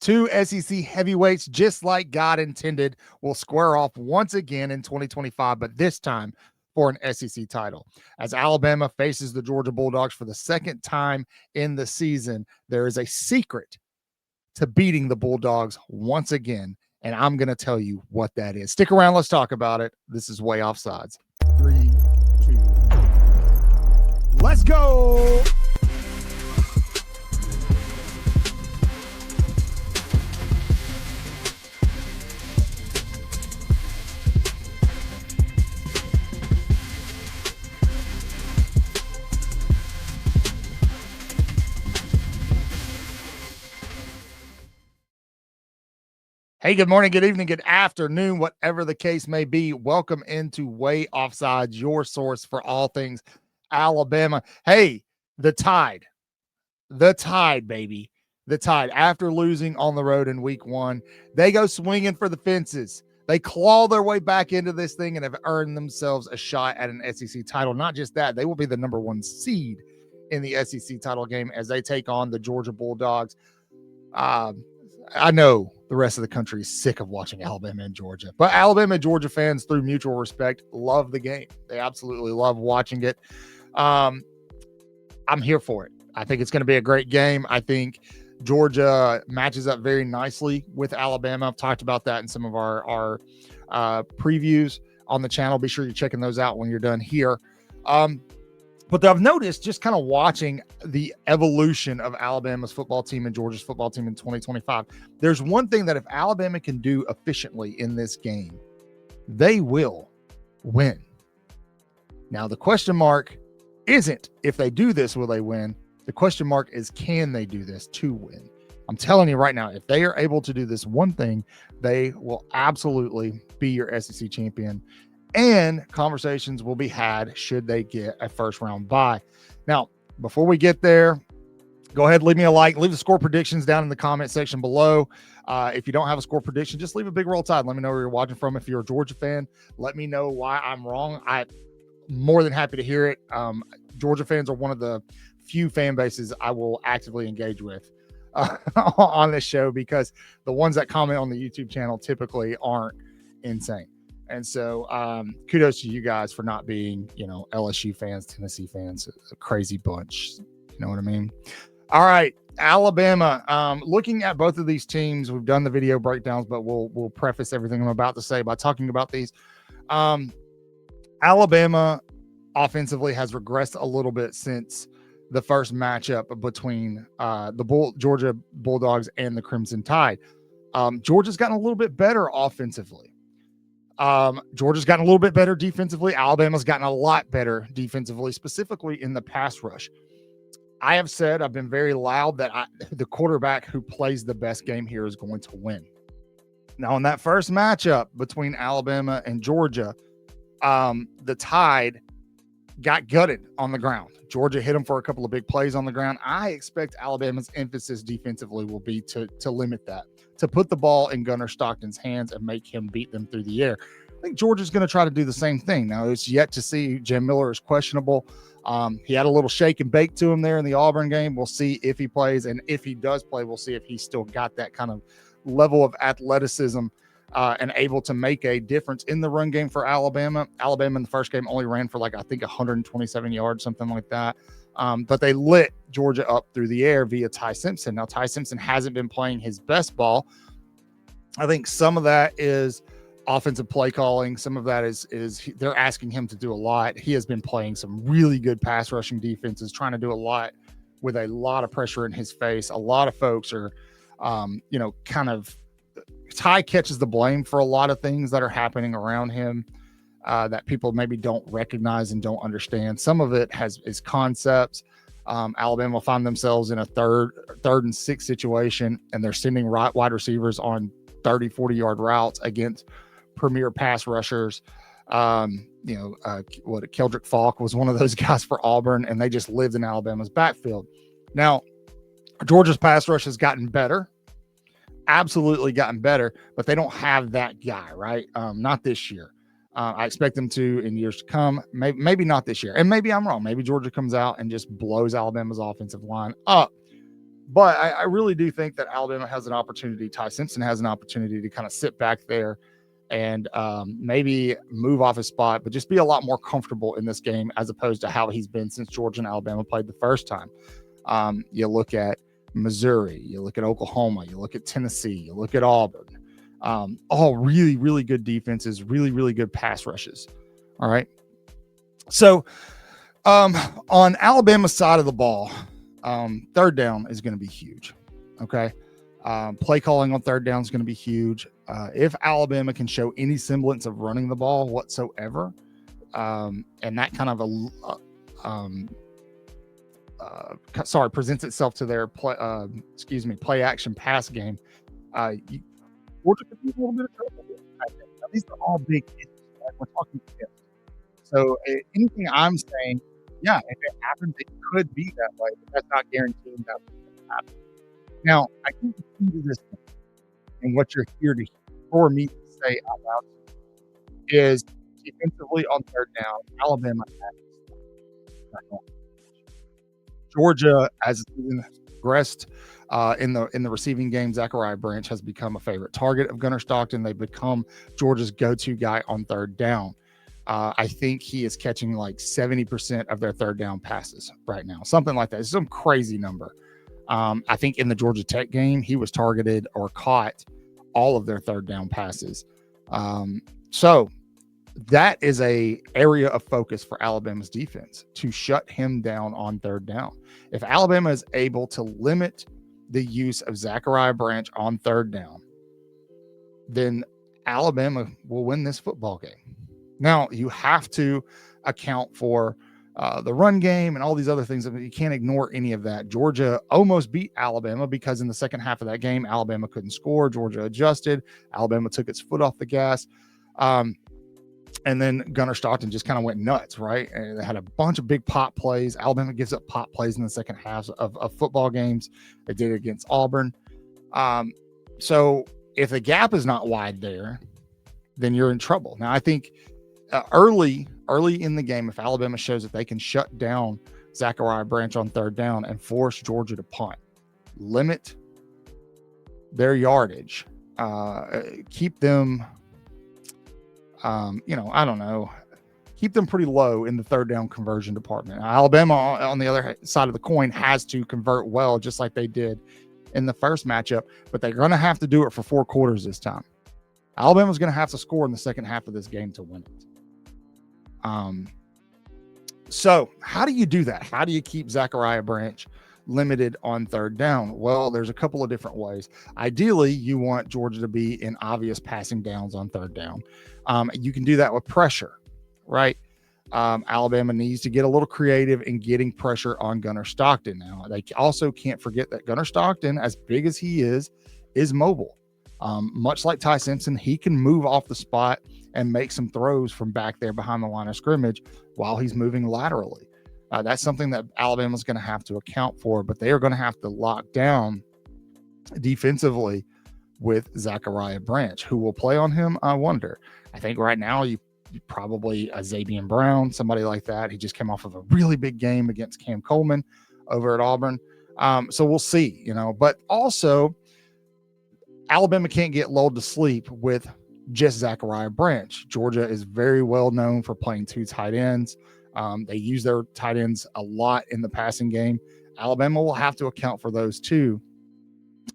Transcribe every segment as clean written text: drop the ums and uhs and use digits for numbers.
Two SEC heavyweights, just like God intended, will square off once again in 2025, but this time for an SEC title. As Alabama faces the Georgia Bulldogs for the second time in the season, there is a secret to beating the Bulldogs once again, and I'm going to tell you what that is. Stick around. Let's talk about it. This is Way Offsides. 3, 2, 1. Let's go. Hey, good morning, good evening, good afternoon, whatever the case may be. Welcome into Way Offsides, your source for all things Alabama. Hey, the Tide, baby. The Tide, after losing on the road in week 1, they go swinging for the fences. They claw their way back into this thing and have earned themselves a shot at an SEC title. Not just that, they will be the number 1 seed in the SEC title game as they take on the Georgia Bulldogs. I know the rest of the country is sick of watching Alabama and Georgia, but Alabama and Georgia fans, through mutual respect, love the game. They absolutely love watching it. I'm here for it. I think it's going to be a great game. I think Georgia matches up very nicely with Alabama. I've talked about that in some of our previews on the channel. Be sure you're checking those out when you're done here. But I've noticed, just kind of watching the evolution of Alabama's football team and Georgia's football team in 2025, there's one thing that if Alabama can do efficiently in this game, they will win. Now, the question mark isn't if they do this, will they win? The question mark is, can they do this to win? I'm telling you right now, if they are able to do this one thing, they will absolutely be your SEC champion. And conversations will be had should they get a first round bye. Now, before we get there, go ahead, leave me a like, leave the score predictions down in the comment section below. If you don't have a score prediction, just leave a big roll tide. Let me know where you're watching from. If you're a Georgia fan, let me know why I'm wrong. I'm more than happy to hear it. Georgia fans are one of the few fan bases I will actively engage with on this show, because the ones that comment on the YouTube channel typically aren't insane. And so kudos to you guys for not being, LSU fans, Tennessee fans, a crazy bunch. You know what I mean? All right, Alabama. Looking at both of these teams, we've done the video breakdowns, but we'll preface everything I'm about to say by talking about these. Alabama offensively has regressed a little bit since the first matchup between the Georgia Bulldogs and the Crimson Tide. Georgia's gotten a little bit better offensively. Georgia's gotten a little bit better defensively. Alabama's gotten a lot better defensively, specifically in the pass rush. I have said, I've been very loud, that the quarterback who plays the best game here is going to win. Now, in that first matchup between Alabama and Georgia, the Tide got gutted on the ground. Georgia hit them for a couple of big plays on the ground. I expect Alabama's emphasis defensively will be to limit that, to put the ball in Gunnar Stockton's hands and make him beat them through the air. I think Georgia's going to try to do the same thing. Now, it's yet to see. Jim Miller is questionable. He had a little shake and bake to him there in the Auburn game. We'll see if he plays, and if he does play, we'll see if he's still got that kind of level of athleticism and able to make a difference in the run game for Alabama. Alabama in the first game only ran for 127 yards, something like that. But they lit Georgia up through the air via Ty Simpson. Now, Ty Simpson hasn't been playing his best ball. I think some of that is offensive play calling. Some of that is they're asking him to do a lot. He has been playing some really good pass rushing defenses, trying to do a lot with a lot of pressure in his face. A lot of folks are, Ty catches the blame for a lot of things that are happening around him that people maybe don't recognize and don't understand. Some of it is concepts. Alabama will find themselves in a third and 6 situation, and they're sending wide receivers on 30, 40-yard routes against premier pass rushers. Keldrick Falk was one of those guys for Auburn, and they just lived in Alabama's backfield. Now, Georgia's pass rush has gotten better. Absolutely gotten better, but they don't have that guy, right? Not this year. I expect them to in years to come. Maybe not this year. And maybe I'm wrong. Maybe Georgia comes out and just blows Alabama's offensive line up. But I really do think that Alabama has an opportunity. Ty Simpson has an opportunity to kind of sit back there and maybe move off his spot, but just be a lot more comfortable in this game as opposed to how he's been since Georgia and Alabama played the first time. You look at Missouri, you look at Oklahoma, you look at Tennessee, you look at Auburn. All really, really good defenses, really, really good pass rushes. All right. So on Alabama's side of the ball, third down is going to be huge. Okay. Play calling on third down is going to be huge. If Alabama can show any semblance of running the ball whatsoever, and that kind of presents itself to their play action pass game, Georgia could be a little bit of trouble. Now, these are all big issues. Right? We're talking about. So anything I'm saying, yeah, if it happens, it could be that way, but that's not guaranteeing that will happen. Now, I think the key to this and what you're here to for me to say out loud is defensively on third down, Alabama has Georgia, as the season has progressed in the receiving game, Zachariah Branch has become a favorite target of Gunnar Stockton. They've become Georgia's go-to guy on third down. I think he is catching like 70% of their third down passes right now, something like that. It's some crazy number. I think in the Georgia Tech game, he was targeted or caught all of their third down passes. So that is a area of focus for Alabama's defense, to shut him down on third down. If Alabama is able to limit the use of Zachariah Branch on third down, then Alabama will win this football game. Now, you have to account for the run game and all these other things. You can't ignore any of that. Georgia almost beat Alabama because in the second half of that game, Alabama couldn't score. Georgia adjusted. Alabama took its foot off the gas. And then Gunnar Stockton just kind of went nuts, right? And they had a bunch of big pop plays. Alabama gives up pop plays in the second half of football games. They did it against Auburn. So if the gap is not wide there, then you're in trouble. Now, I think early in the game, if Alabama shows that they can shut down Zachariah Branch on third down and force Georgia to punt, limit their yardage, keep them, I don't know, keep them pretty low in the third down conversion department. Alabama, on the other side of the coin, has to convert well, just like they did in the first matchup, but they're going to have to do it for 4 quarters this time. Alabama's going to have to score in the second half of this game to win it. So how do you do that? How do you keep Zachariah Branch limited on third down? Well, there's a couple of different ways. Ideally, you want Georgia to be in obvious passing downs on third down. You can do that with pressure, right? Alabama needs to get a little creative in getting pressure on Gunnar Stockton. Now, they also can't forget that Gunnar Stockton, as big as he is mobile. Much like Ty Simpson, he can move off the spot and make some throws from back there behind the line of scrimmage while he's moving laterally. That's something that Alabama's going to have to account for, but they are going to have to lock down defensively with Zachariah Branch. Who will play on him? I wonder. I think right now you probably a Zabian Brown, somebody like that. He just came off of a really big game against Cam Coleman over at Auburn. So we'll see, but also Alabama can't get lulled to sleep with just Zachariah Branch. Georgia is very well known for playing 2 tight ends. They use their tight ends a lot in the passing game. Alabama will have to account for those too.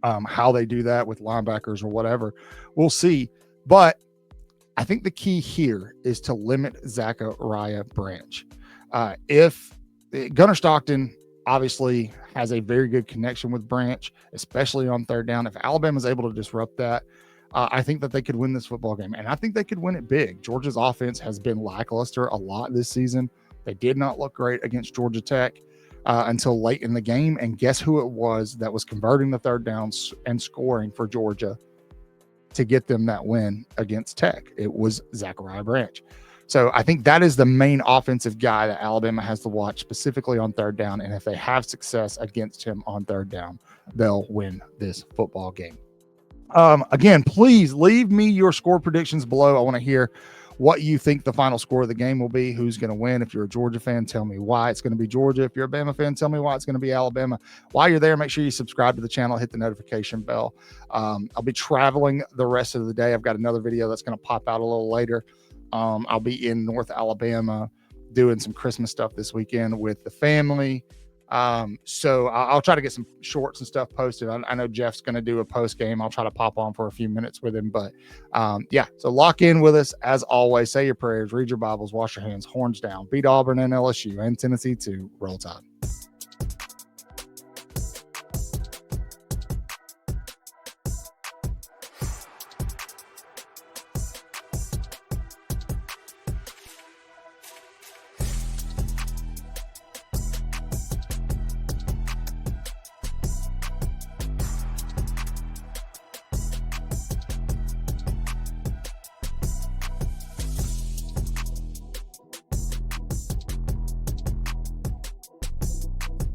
How they do that with linebackers or whatever, we'll see. But I think the key here is to limit Zachariah Branch. If Gunnar Stockton obviously has a very good connection with Branch, especially on third down, if Alabama is able to disrupt that, I think that they could win this football game, and I think they could win it big. Georgia's offense has been lackluster a lot this season. They did not look great against Georgia Tech until late in the game, and guess who it was that was converting the third downs and scoring for Georgia to get them that win against Tech? It was Zachariah Branch. So I think that is the main offensive guy that Alabama has to watch, specifically on third down, and if they have success against him on third down, they'll win this football game. Again, please leave me your score predictions below. I want to hear what you think the final score of the game will be, who's going to win. If you're a Georgia fan, tell me why it's going to be Georgia. If you're a Bama fan, tell me why it's going to be Alabama. While you're there, make sure you subscribe to the channel, hit the notification bell. I'll be traveling the rest of the day. I've got another video that's going to pop out a little later. I'll be in North Alabama doing some Christmas stuff this weekend with the family. So I'll try to get some shorts and stuff posted. I know Jeff's going to do a post game. I'll try to pop on for a few minutes with him, but yeah, so lock in with us. As always, say your prayers, read your Bibles, wash your hands, horns down, beat Auburn and LSU and Tennessee too. Roll Tide.